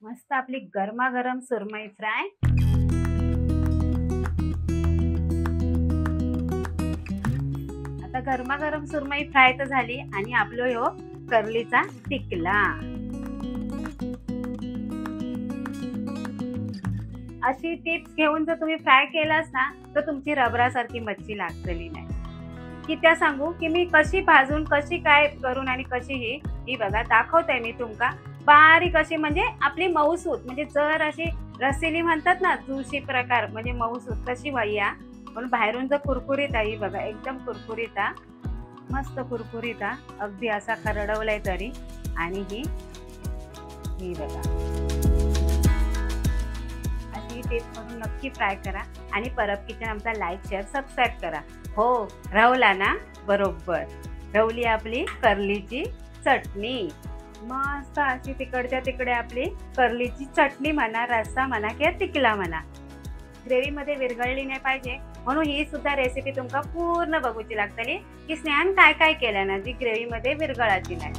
मस्त आपली गरमागरम सुरमई फ्राय। आता गरमागरम सुरमई फ्राय तर झाली आणि आपलो ह्यो करलीचा टिकला। अशी टिप्स घेऊन जर तुम्ही फ्राय केलास ना तर तुमची रबरासारखी मच्छी लागतली नाही। की त्या सांगू की मी कशी भाजून कशी काय करून आणि कशी ही बघा दाखवते मी तुमका। बारीक अशी म्हणजे आपली मऊसूत म्हणजे जर अशी रसिली म्हणतात ना जुशी प्रकार म्हणजे मऊसूत तशी वया पण बाहेरून जर कुरकुरीत आहे बघा एकदम कुरकुरीत मस्त कुरकुरीत अगदी असा खरडवलाय तरी। आणि ही बघा अशी टेस्ट करून नक्की ट्राय करा आणि परब किचन आमचा लाईक शेअर सबस्क्राईब करा। हो राहुला ना बरोबर रवली आपली करलीची चटणी मस्त अशी तिकडच्या तिकडे आपली करलीची चटणी म्हणा रस्सा म्हणा किंवा टिकला म्हणा ग्रेव्ही मध्ये विरघळली नाही पाहिजे म्हणून ही सुद्धा रेसिपी तुमका पूर्ण बघूची लागतली की स्नेहान काय काय केलं ना जी ग्रेव्ही मध्ये विरघळाची नाही।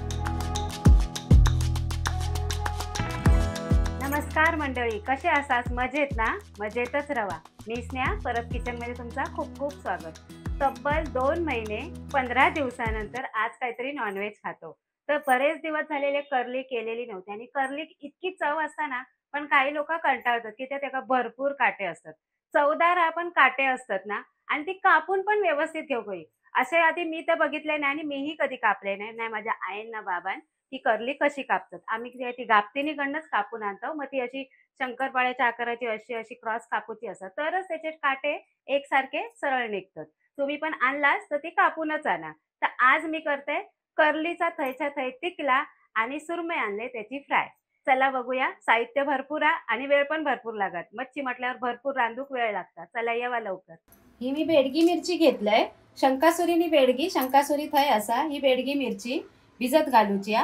नमस्कार मंडळी, कसे असास? मजेत ना? मजेतच रवा। मी स्नेहा परब किचन मध्ये तुमचा खूप खूप स्वागत। तब्बल 2 महिने 15 दिवसानंतर आज काहीतरी नॉनव्हेज खातो। तर बरेच दिवस झालेले करली केलेली नव्हती आणि करली इतकी चव असताना पण काही लोक कंटाळतात की त्याला भरपूर काटे असतात। चवदार आपण काटे असतात ना आणि ती कापून पण व्यवस्थित घेऊ गई असे आधी मी तर बघितले नाही आणि मीही कधी कापले नाही माझ्या आईंना बाबां ती करली कशी कापतात आम्ही ती गापतीनीकडनंच कापून आणतो। मग ती अशी शंकरपाळ्याच्या आकाराची अशी अशी क्रॉस कापूची असतात तरच त्याचे काटे एकसारखे सरळ निघतात। तुम्ही पण आणलास तर ती कापूनच आणा। तर आज मी करते करलीचा थैच्या थै टिकला आणि सुरमई आणले त्याची फ्राय। चला बघूया। साहित्य भरपूर आणि वेळ पण भरपूर लागत मच्छी म्हटल्यावर भरपूर रांधूक वेळ लागतात। चला येवा लवकर। ही मी बेडगी मिरची घेतलंय शंकासुरीनी बेडगी शंकासुरी थय असा ही बेडगी मिरची भिजत घालूची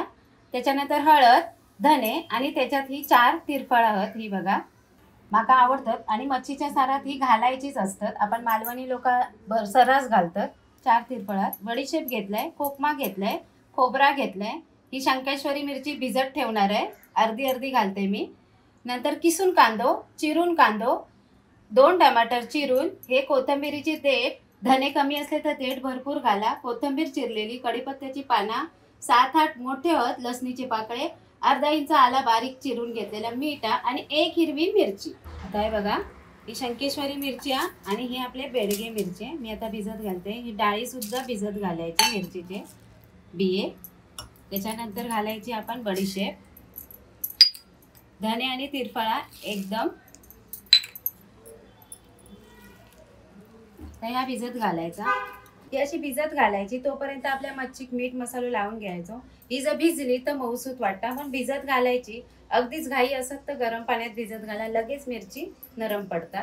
त्याच्यानंतर हळद धने आणि त्याच्यात ही 4 तिरफळ हळद ही बघा माका आवडतात आणि मच्छीच्या सारात ही घालायचीच असतात। आपण मालवणी लोक सर्रास घालतात। 4 तिरफळ बडीशेप घेतलाय कोकमा घेतलाय खोबरा घेतलाय ही शंकेश्वरी मिरची भिजत ठेवणार आहे अर्धी अर्धी घालते मी। नंतर किसून कांदो चिरून कांदो 2 टमाटर चिरून हे कोथिंबीरीची देठ धने कमी असले तर देठ भरपूर घाला कोथिंबीर चिरलेली कढीपत्त्याची पाना 7-8 मोठे हळद लसणीचे पाकळे अर्धा इंच आला बारीक चिरून घेतलेला मीठ आणि 1 हिरवी मिरची। आता हे बघा ही शंकेश्वरी मिरची आणि ही आपले बेडगे मिरची मी आता भिजत घालते। ही डाळी सुद्धा भिजत घालायची मिरचीचे बिये त्याच्यानंतर घालायची आपण बडीशेप धने आणि तिरफळा एकदम ह्या भिजत घालायचा। ही अशी भिजत घालायची तोपर्यंत आपल्या मच्छीक मीठ मसाला लावून घ्यायचो। ही जर भिजली तर मऊसूत वाटतं पण भिजत घालायची अगदीच घाई असत तर गरम पाण्यात भिजत घाला लगेच मिरची नरम पडता।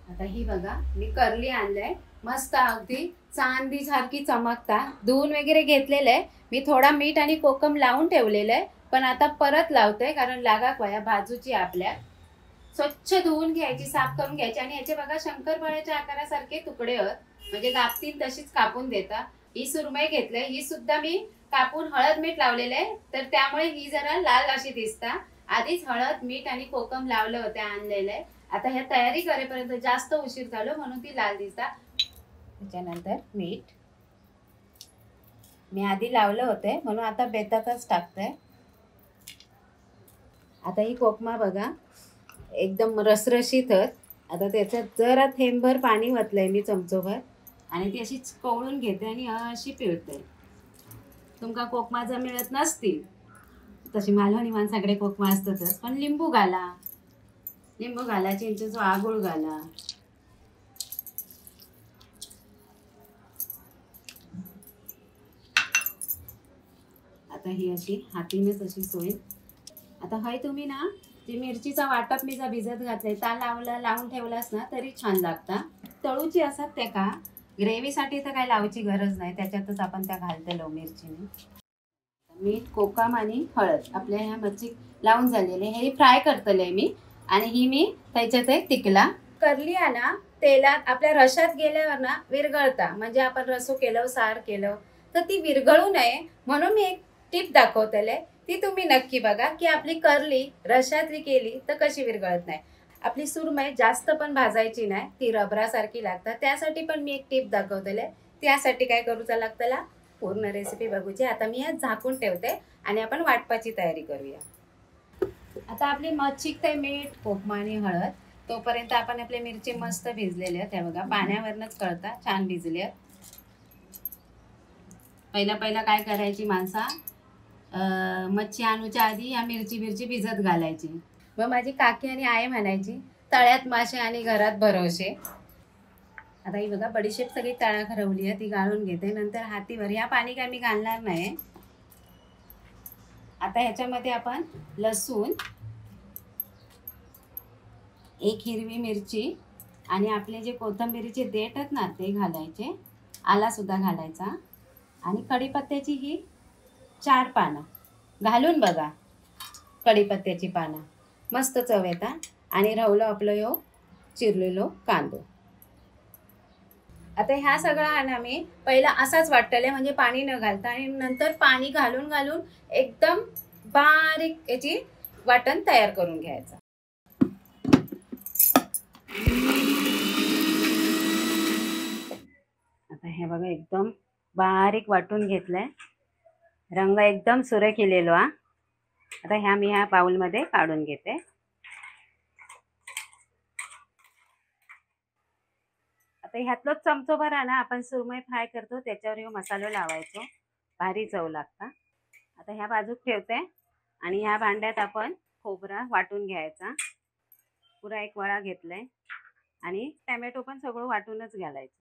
आता ही बघा मी करली आणलंय मस्त अगदी चांदी सारखी चमकता धुवून वगैरे घेतलेलं आहे मी थोडा मीठ आणि कोकम लावून ठेवलेलं आहे पण आता परत लावतोय कारण लागा वया भाजूची आपल्या स्वच्छ धुवून घ्यायची साफ करून घ्यायची आणि याचे बघा शंकरपाळ्याच्या आकारासारखे तुकडे म्हणजे गापतीन तशीच कापून देता। ही सुरमई घेतलंय ही सुद्धा मी कापून हळद मीठ लावलेलं आहे तर त्यामुळे ही जरा लाल अशी दिसता। आधीच हळद मीठ आणि कोकम लावलं होतं आणलेलं आहे। आता ह्या तयारी करेपर्यंत जास्त उशीर झालो म्हणून ती लाल दिसता। त्याच्यानंतर मीठ मी आधी लावलं होतं म्हणून आता बेतातच टाकतंय। आता ही कोकमा बघा एकदम रसरशीत आता त्याच्यात जरा थेंबभर पाणी वतलंय मी चमचोभर आणि ती अशी कवळून घेते आणि अशी पिळते। तुमका कोकमा जर मिळत नसतील तशी मालवणी माणसाकडे कोकमा असतातच पण लिंबू घाला चिंचेचो आगुळ घाला। आता ही अशी हातीनेच अशी सोय। आता हाय तुम्ही ना जी मिरचीचा वाटप मी जर भिजत घातले ता लावून ठेवलास ना तरी छान लागता। तळूची असतात ते का ग्रेव्हीसाठी तर काही लावायची गरज नाही त्याच्यातच आपण त्या घालतेलो मिरचीने। मीठ कोकम आणि हळद आपल्या ह्या मच्छी लावून झालेले हे फ्राय करतले मी आणि ही मी त्याच्यात टिकला करली ना तेलात आपल्या रशात गेल्यावर ना विरघळता म्हणजे आपण रसो केलं सार केलं तर ती विरघळू नये म्हणून मी एक टिप दाखवतले ती तुम्ही नक्की बघा की आपली करली रश्यातली केली तर कशी विरघळत नाही. आपली सुरमई जास्त पण भाजायची नाही, ती रबरासारखी लागतात. त्यासाठी पण मी एक टिप दाखवतेले. त्यासाठी काय करूचा लागतला पूर्ण रेसिपी बघूची. आता मी ह्यात झाकून ठेवते आणि आपण वाटपाची तयारी करूया. आता आपली मच्छी ते मीठ कोकमा आणि हळद तोपर्यंत आपण आपले मिरची मस्त भिजलेले आहेत. हे बघा पाण्यावरनच कळता छान भिजले आहेत. पहिला काय करायची माणसा मच्छी आणूच्या आधी या मिरची भिजत घालायची. मग माझी काकी आणि आई म्हणायची तळ्यात मासे आणि घरात भरोसे. आता ही बघा बडीशेप सगळी तळा खरवली आहे, ती गाळून घेते. नंतर हातीवर या पाणी काय मी घालणार नाही. आता ह्याच्यामध्ये आपण लसूण, एक हिरवी मिरची आणि आपले जे कोथिंबीरीचे देठ आहेत ना ते घालायचे. आला सुद्धा घालायचा आणि कढीपत्त्याची ही 4 पानं घालून बघा. कढीपत्त्याची पानं मस्त चव येतात. आणि रवलं आपलं ह्यो चिरलेलो कांदो. आता ह्या सगळा ना मी पहिला असाच वाटतले म्हणजे पाणी न घालता आणि नंतर पाणी घालून घालून एकदम बारीक याची वाटण तयार करून घ्यायचं. आता हे बघा एकदम बारीक वाटून घेतलंय. रंग एकदम सुरेख केलेलो हा. आता ह्या मी ह्या बाउलमध्ये काढून घेते. आता ह्यातलोच चमचोभर आहे ना आपण सुरमई फ्राय करतो त्याच्यावर ह्यो मसाला लावायचो, भारी चव लागता. आता ह्या बाजूक ठेवते आणि ह्या भांड्यात आपण खोबरा वाटून घ्यायचा. पुरा एक वळा घेतलाय आणि टोमॅटो पण सगळं वाटूनच घालायचं.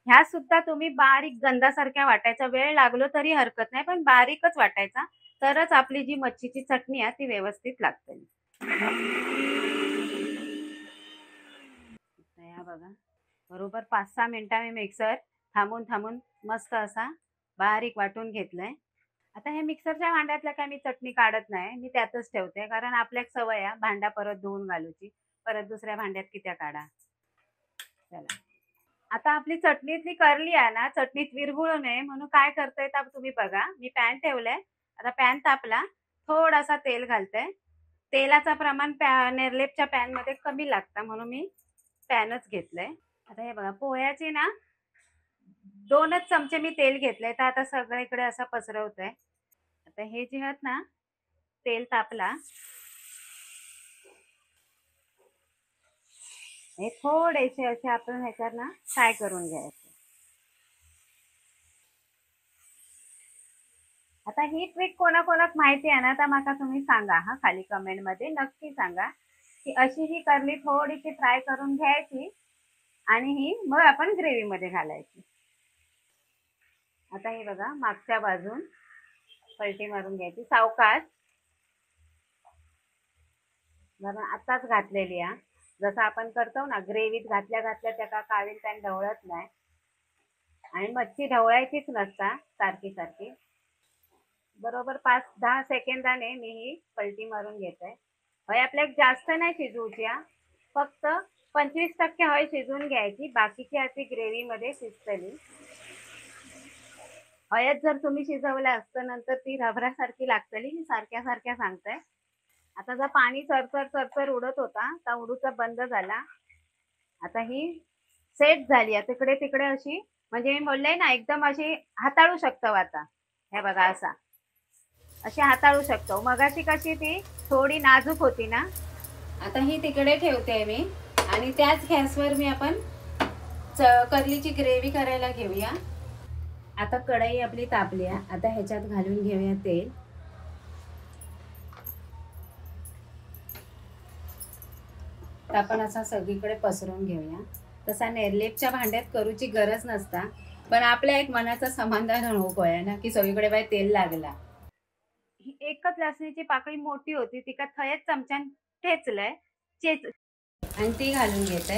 ह्या सुद्धा तुम्ही बारीक गंधासारख्या वाटायचा, वेळ लागलो तरी हरकत नाही पण बारीकच वाटायचा, तरच आपली जी मच्छीची चटणी आहे ती व्यवस्थित लागते. या बघा बरोबर 5-6 मिनिटां मी मिक्सर थांबून मस्त असा बारीक वाटून घेतलाय. आता हे मिक्सरच्या भांड्यातल्या काय मी चटणी काढत नाही, मी त्यातच ठेवते कारण आपल्याक सवय आहे भांडा परत धुवून घालूची, परत दुसऱ्या भांड्यात कित्या काढा. चला आता आपली चटणीतली करली आहे ना, चटणीत विरघळू नये म्हणून काय करताय तर तुम्ही बघा. मी पॅन ठेवलंय. आता पॅन तापला, थोडासा तेल घालते. तेलाचा प्रमाण नेरलेपच्या पॅन मध्ये कमी लागतं म्हणून मी पॅनच घेतलंय. आता हे बघा पोह्याचे ना 2च चमचे मी तेल घेतलंय, तर आता सगळीकडे असं पसरवतोय. आता हे जे आहेत ना तेल तापला, हे थोडेसे असे आपण ह्याच्यात ना फ्राय करून घ्यायचे. आता ही ट्रिक कोणाकोणाक माहिती आहे ना तर माका तुम्ही सांगा हा खाली कमेंट मध्ये नक्की सांगा की अशी ही करली थोडीशी फ्राय करून घ्यायची आणि ही मग आपण ग्रेव्ही मध्ये घालायची. आता हे बघा मागच्या बाजून पलटी मारून घ्यायची सावकाश. जरा आताच घातलेली आहे, जसं आपण करतो ना ग्रेव्हीत घातल्या त्याका काढील पॅन ढवळत नाही आणि मच्छी ढवळायचीच नसता सारखी सारखी. बरोबर 5-10 सेकंदाने मी ही पलटी मारून घेते. हय आपल्याला जास्त नाही शिजवूची, फक्त 25% हय शिजवून घ्यायची, बाकीची अशी ग्रेव्ही मध्ये शिजतली. हयच जर तुम्ही शिजवलं असतं नंतर ती रबरासारखी लागतली. मी सारख्या सारख्या सांगते. आता जर पाणी चरचर उडत होता तर उडूचा बंद झाला. आता ही सेट झाली आहे तिकडे तिकडे अशी, म्हणजे मी बोलले ना एकदम अशी हाताळू शकतो. आता हे बघा असा अशी हाताळू शकतो. मगाशी कशी ती थोडी नाजूक होती ना. आता ही तिकडे ठेवते मी आणि त्याच गॅसवर मी आपण करलीची ग्रेव्ही करायला घेऊया. आता कढई आपली तापली आहे. आता ह्याच्यात घालून घेऊया तेल. आपण असा सगळीकडे पसरवून घेऊया. तसा नेरलेपच्या भांड्यात करूची गरज नसता, पण आपल्या एक मनाचा समाधान नको आहे ना की सगळीकडे बाय तेल लागला. ही एकच लसणीची पाकळी मोठी होती, तिका थयच चमच्यान ठेचलंय चेच आणि ती घालून घेते.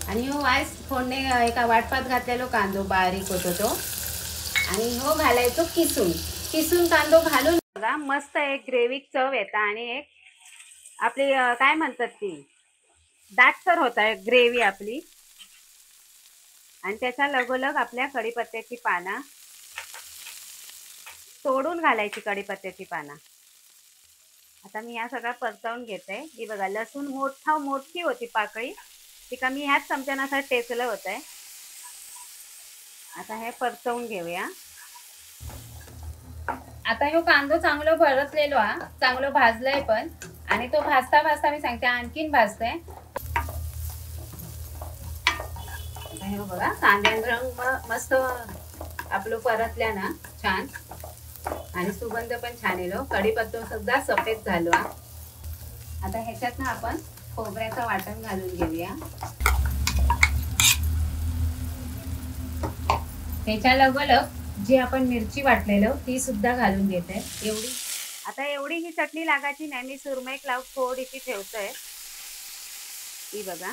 आणि हो वायस फोडणे एका वाटपात घातलेलो कांदो बारीक होतो तो, आणि हो घालायचो किसून कांदो घालून बघा मस्त एक ग्रेव्ही चव येता आणि एक आपली काय म्हणतात ती दाटसर होता ग्रेव्ही आपली. आणि त्याच्या लगोलग आपल्या कढीपत्त्याची पानं सोडून घालायची कढीपत्त्याची पानं. आता मी ह्या सगळा परतवून घेते. ही बघा लसूण मोठी होती पाकळी, ती का मी ह्याच चमच्यानं असं टेचलं होतंय. आता हे परतवून घेऊया. आता ह्यो कांदो चांगलो परतलेलो हा, चांगलो भाजलाय पण, आणि तो भाजता भाजता मी सांगते आणखीन भाजते. हे बघा कांद्याचा रंग मस्त आपलं परतल्या ना छान, आणि सुगंध पण छान येलो. कढीपत्ता सुद्धा सफेद झालो. आता ह्याच्यात ना आपण खोबऱ्याचं वाटण घालून घेऊया. त्याच्या लगोलग जी आपण मिरची वाटलेलो ती सुद्धा घालून घेते. एवढी ही चटणी लागायची नाही. मी सुरमई क्लाउड थोडीशी ठेवतोय. ही बघा.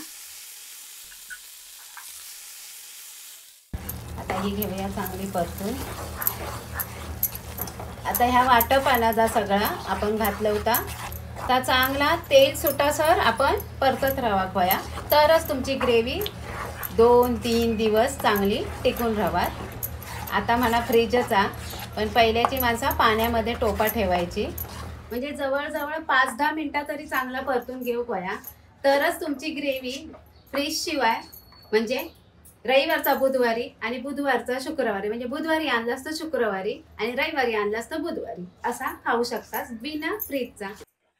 आता ही घेऊया चांगली परतून. आता ह्या वाटपाला सगळा आपण घातलं होता तर चांगला तेल सुटासर आपण परतत राहावा, तरच तुमची ग्रेव्ही 2-3 दिवस चांगली टिकून राहणार. आता म्हणा फ्रीजचा, पण पहिल्याची माणसं पाण्यामध्ये टोपा ठेवायची, म्हणजे जवळजवळ 5-10 मिनिटं तरी चांगला परतून घेऊ पया, तरच तुमची ग्रेव्ही फ्रीज शिवाय म्हणजे रविवारचा बुधवारी आणि बुधवारचा शुक्रवारी, म्हणजे बुधवारी आणलं असतं शुक्रवारी आणि रविवारी आणलं असतं बुधवारी, असा खाऊ शकतात बिना फ्रीजचा.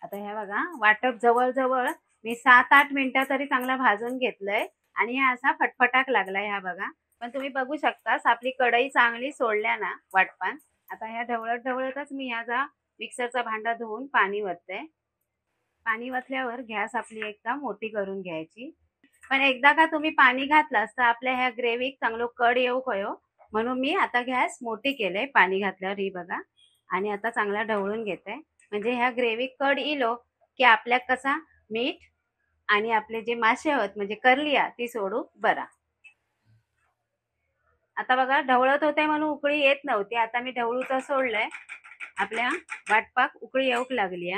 आता ह्या बघा वाटप जवळजवळ मी 7-8 मिनिटं तरी चांगला भाजून घेतलंय आणि हा असा फटफटाक लागलाय. ह्या बघा, पण तुम्ही बघू शकतास आपली कढई चांगली सोडल्या ना वाटपान. आता ह्या ढवळतच मी ह्याचा मिक्सरचा भांडा धुवून पाणी वतते. पाणी वतल्यावर गॅस आपली एकदम मोठी करून घ्यायची. पण एकदा का तुम्ही पाणी घातलास तर आपल्या ह्या ग्रेव्हीक चांगलो कड येऊ कयो, म्हणून मी आता गॅस मोठी केले पाणी घातल्यावर. ही बघा, आणि आता चांगला ढवळून घेते, म्हणजे ह्या ग्रेव्ही कड इलो की आपल्या कसा मीठ आणि आपले जे मासे होत म्हणजे करलिया ती सोडू बरा. आता बघा ढवळत होते म्हणून उकळी येत नव्हती. आता मी ढवळूचं सोडलंय. आपल्या वाटपाक उकळी येऊक लागली.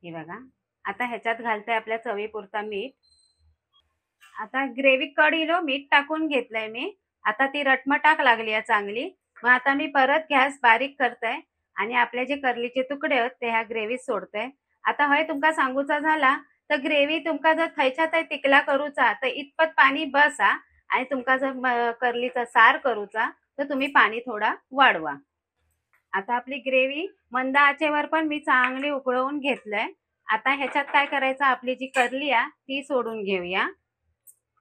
हे बघा, आता ह्याच्यात घालते आपल्या चवीपुरता मीठ. आता ग्रेव्ही कड इलो मीठ टाकून घेतलंय मी. आता ती रटमटाक लागली आहे चांगली. मग आता मी परत गॅस बारीक करते आणि आपले जे करलीचे तुकडे आहेत ते ह्या ग्रेव्हीत सोडते. आता हय तुमका सांगूचा झाला तर ग्रेव्ही तुमका जर थैच्या थंय तिकला करूचा तर इतपत पाणी बसा, आणि तुमका जर करलीचा सार करूचा तर तुम्ही पाणी थोडा वाढवा. आता आपली ग्रेव्ही मंद आचेवर पण मी चांगली उकळवून घेतलंय. आता ह्याच्यात काय करायचं, आपली जी करली आहे ती सोडून घेऊया.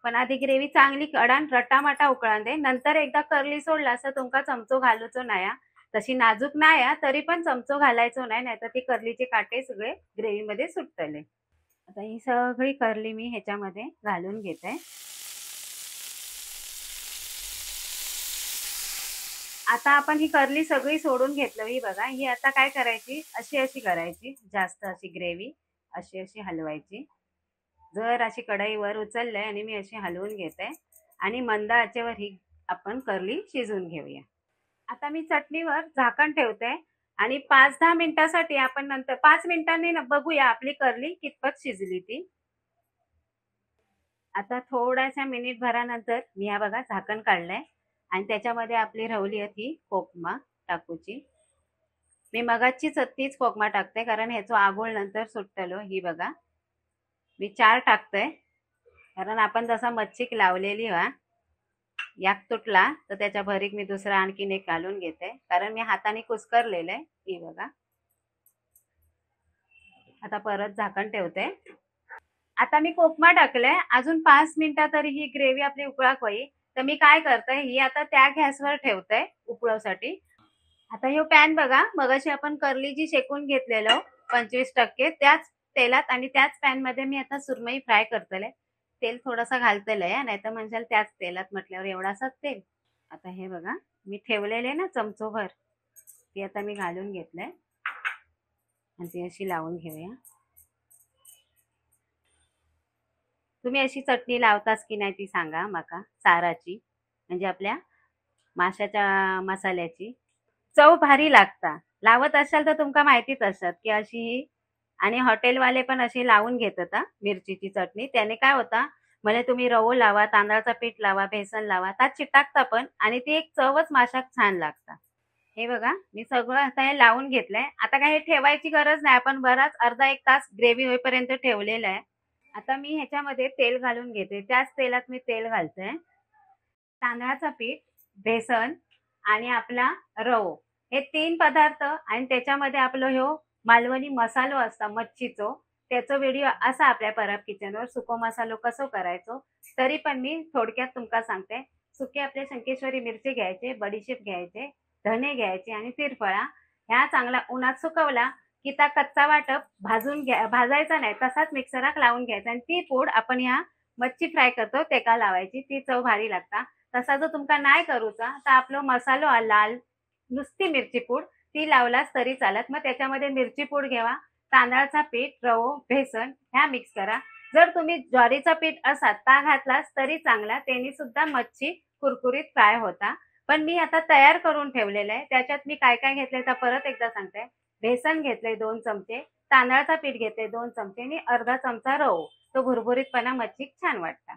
पण आधी ग्रेव्ही चांगली कडान रटामाटा उकळा दे. नंतर एकदा करली सोडला असं तुमका चमचो घालूचो नाही. तशी नाजूक नाही तरी पण चमचो घालायचो नाही, नाहीतर ती करलीचे काटे सगळे ग्रेव्ही मध्ये सुटतले. आता ही सगळी करली मी ह्याच्यामध्ये घालून घेते. आता आपण ही करली सगळी सोडून घेतलं. ही बघा, ही आता काय करायची, अशी करायची, जास्त अशी ग्रेव्ही अशी हलवायची. जर अशी कढईवर उचललंय आणि मी अशी हलवून घेते आणि मंद आचेवर ही आपण करली शिजून घेऊया. आता मी चटणीवर झाकण ठेवते आणि 5-10 मिनिटासाठी आपण नंतर 5 मिनिटांनी बघूया आपली करली कितपत शिजली ती. आता थोड्याशा मिनिट भरानंतर मी हा बघा झाकण काढलंय आणि त्याच्यामध्ये आपली रवली ही कोकमा टाकूची. मी मगाचीच तीच कोकमा टाकते कारण ह्याचो आगोळ नंतर सुटतलो. ही बघा मी 4 टाकते, कारण आपण जसा मच्छीक लावलेली याक तुटला तर त्याच्या भरीक मी दुसरा आणखीन एक घालून घेते, कारण मी हाताने कुस्करलेलं आहे. ही बघा, आता परत झाकण ठेवते. आता मी कोकमा टाकले, अजून 5 मिनिटं तरी ही ग्रेव्ही आपली उकळाक होई. तर मी काय करते, ही आता त्या गॅसवर ठेवते उकळवसाठी. आता हे पॅन बघा, मगाशी आपण करली जी शेकून घेतलेलं 25%, त्याच तेलात आणि त्याच पॅन मध्ये मी आता सुरमई फ्राय करतले. तेल थोडासा घालतलंय, नाही तर म्हणजे त्याच तेलात म्हटल्यावर एवढासा तेल. आता हे बघा मी ठेवलेले ना चमचोभर, ती आता मी घालून घेतलंय आणि ती अशी लावून घेऊया. तुम्ही अशी चटणी लावतास की नाही ती सांगा माका, साराची म्हणजे आपल्या माशाच्या मसाल्याची. चव भारी लागता. लावत असाल तर तुमका माहितीच असत की अशी ही, आणि हॉटेलवाले पण अशी लावून घेतात मिरचीची चटणी. त्याने काय होता, म्हणजे तुम्ही रवो लावा, तांदळाचा पीठ लावा, बेसन लावा, त्यात चिटाकता पण, आणि ती एक चवच माशाक छान लागता. हे बघा मी सगळं आता हे लावून घेतलंय. आता काय हे ठेवायची गरज नाही. आपण बराच अर्धा 1 तास ग्रेव्ही होईपर्यंत ठेवलेलं आहे. आता मी ह्याच्यामध्ये तेल घालून घेते. त्याच तेलात मी तेल घालते. तांदळाचं पीठ, बेसन आणि आपला रवो हे 3 पदार्थ आणि त्याच्यामध्ये आपलं ह्यो मालवणी मसालो असता मच्छीचो त्याचा व्हिडिओ असा आपल्या परब किचनवर सुको मसालो कसो करायचो. तरी पण मी थोडक्यात तुमका सांगते. सुके आपले शंकेश्वरी मिरची घ्यायचे, बडीशेप घ्यायचे, धने घ्यायचे आणि तिरफळा ह्या चांगला उन्हात सुकवला की त्या कच्चा वाटप भाजायचा नाही, तसाच मिक्सरात लावून घ्यायचा आणि ती पूड आपण ह्या मच्छी फ्राय करतो तेका लावायची. ती चव भारी लागता. तसा जर तुमका नाही करूचा तर आपलं मसालो लाल नुसती मिरची पूड ती लावलास तरी चालत. मग त्याच्यामध्ये मिरची पूड घ्यावा, तांदळाचा पीठ, रवो, बेसन ह्या मिक्स करा. जर तुम्ही ज्वारीचा पीठ असा ता घातलास तरी चांगला, त्यांनी सुद्धा मच्छी कुरकुरीत फ्राय होता. पण मी आता तयार करून ठेवलेलं आहे. त्याच्यात मी काय काय घेतलंय तर परत एकदा सांगते. बेसन घेतले 2 चमचे, तांदळाचा पीठ घेतले 2 चमचे आणि अर्धा चमचा रवो. तो भुरभुरीतपणा मच्छीत छान वाटता.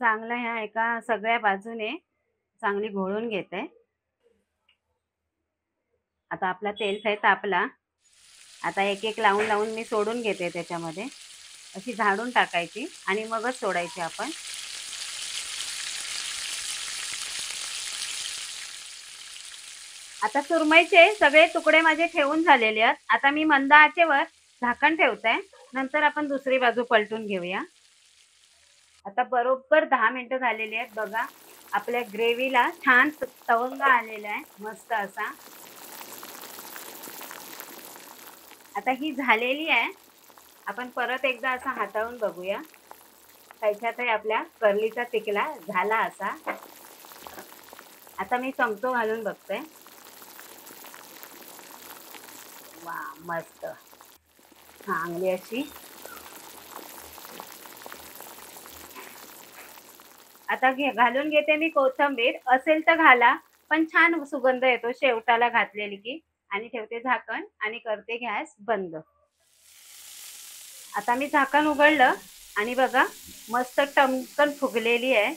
चांगला ह्या एका सगळ्या बाजूने चांगली घोळून घेते. आता आपला तेल काय तापला. आता एक एक लावून लावून मी सोडून घेते त्याच्यामध्ये. अशी झाडून टाकायची आणि मगच सोडायची आपण. आता सुरमईचे सगळे तुकडे माझे ठेवून झालेले आहेत. आता मी मंद आचेवर झाकण ठेवते. नंतर आपण दुसरी बाजू पलटून घेऊया. आता बरोबर 10 मिनिटं झालेली आहेत. बघा आपल्या ग्रेव्हीला छान तवंग आलेला आहे मस्त असा. आता ही झालेली आहे. आपण परत एकदा असा हाताळून बघूया. त्याच्यातही आपल्या कर्लीचा टिकला झाला असा. आता मी चमचो घालून बघते. वा मस्त चांगली अशी. आता घालून घेते मी कोथिंबीर. असेल तर घाला पण छान सुगंध येतो शेवटाला घातलेली की. आणि ठेवते झाकण आणि करते गॅस बंद. आता मी झाकण उघडलं आणि बघा मस्त टमकन फुगलेली आहे.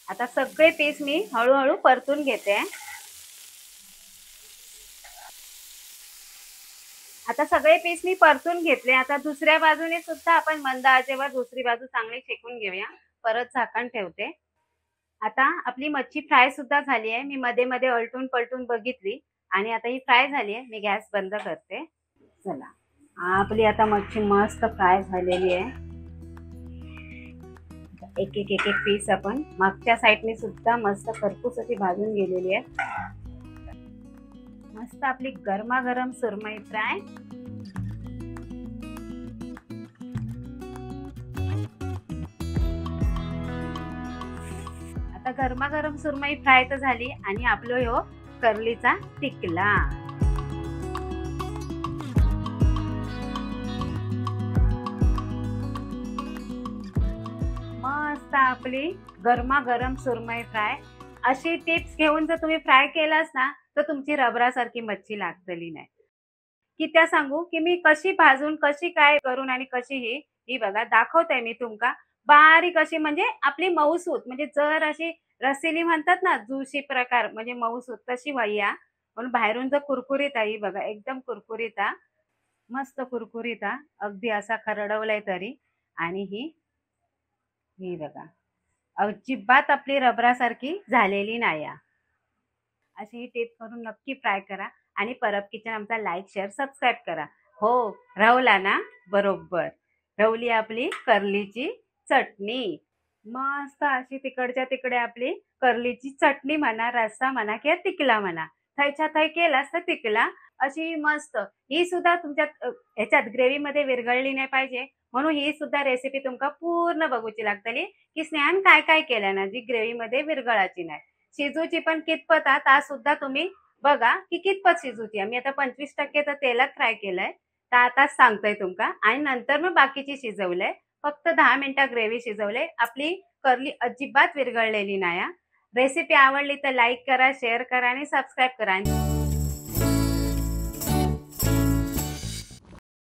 आता सगळे पीस मी हळूहळू परतून घेते. आता सगळे पीस मी परतून घेतले. आता दुसऱ्या बाजूने सुद्धा आपण मंद आचेवर दुसरी बाजू चांगली शेकून घेऊया. परत झाकण ठेवते. आता आपली मच्छी फ्राय सुद्धा झाली आहे. मी मध्ये मध्ये अलटून पलटून बघितली आणि आता ही फ्राय झाली आहे. मी गॅस बंद करते. चला आपली आता मच्छी मस्त फ्राय झालेली आहे. एक एक एक एक पीस आपण मागच्या साईडने सुद्धा मस्त खरपूस अशी भाजून गेलेली आहे. मस्त आपली गरमागरम सुरमई फ्राय. आता गरमागरम सुरमई फ्राय तर झाली आणि आपलो ह्यो कर्लीचा टिकला. मस्त आपली गरमागरम सुरमई फ्राय. अशी टिप्स घेऊन जर तुम्ही फ्राय केलास ना तर तुमची रबरासारखी मच्छी लागतली नाही. की त्या सांगू की मी कशी भाजून कशी काय करून आणि कशी ही बघा दाखवते मी तुमका. बारीक अशी म्हणजे आपली मऊसूत म्हणजे जर अशी रसिली म्हणतात ना जुशी प्रकार म्हणजे मऊसूत तशी वह्या. पण बाहेरून जर कुरकुरीत आहे बघा एकदम कुरकुरीत मस्त कुरकुरीत अगदी असा खरडवलाय तरी. आणि ही बघा अजिबात आपली रबरासारखी झालेली नाही. अशी ही टिप करून नक्की ट्राय करा आणि परब किचन आमचा लाईक शेअर सबस्क्राईब करा. हो रवला ना बरोबर. रवली आपली कर्लीची चटणी. मस्त अशी तिकडच्या तिकडे आपली कर्लीची चटणी म्हणा, रस्सा म्हणा किंवा तिकला म्हणा. थयच्या थय केलास तर तिकला अशी मस्त. ही सुद्धा तुमच्या ह्याच्यात ग्रेव्ही मध्ये विरघळली नाही पाहिजे म्हणून ही सुद्धा रेसिपी तुमका पूर्ण बघूची लागतली की स्नेहान काय काय केलं ना जी ग्रेव्ही मध्ये विरघळाची नाही. शिजूची पण कितपत ता सुद्धा तुम्ही बघा की कितपत शिजूची. आम्ही आता 25% तर तेलात फ्राय केलंय तर आताच सांगतोय तुमका. आणि नंतर मग बाकीची शिजवलंय. फक्त 10 मिनिटं ग्रेव्ही शिजवले. आपली कर्ली अजिबात विरघळलेली नाही. रेसिपी आवडली तर लाईक करा, शेअर करा आणि सबस्क्राईब करा.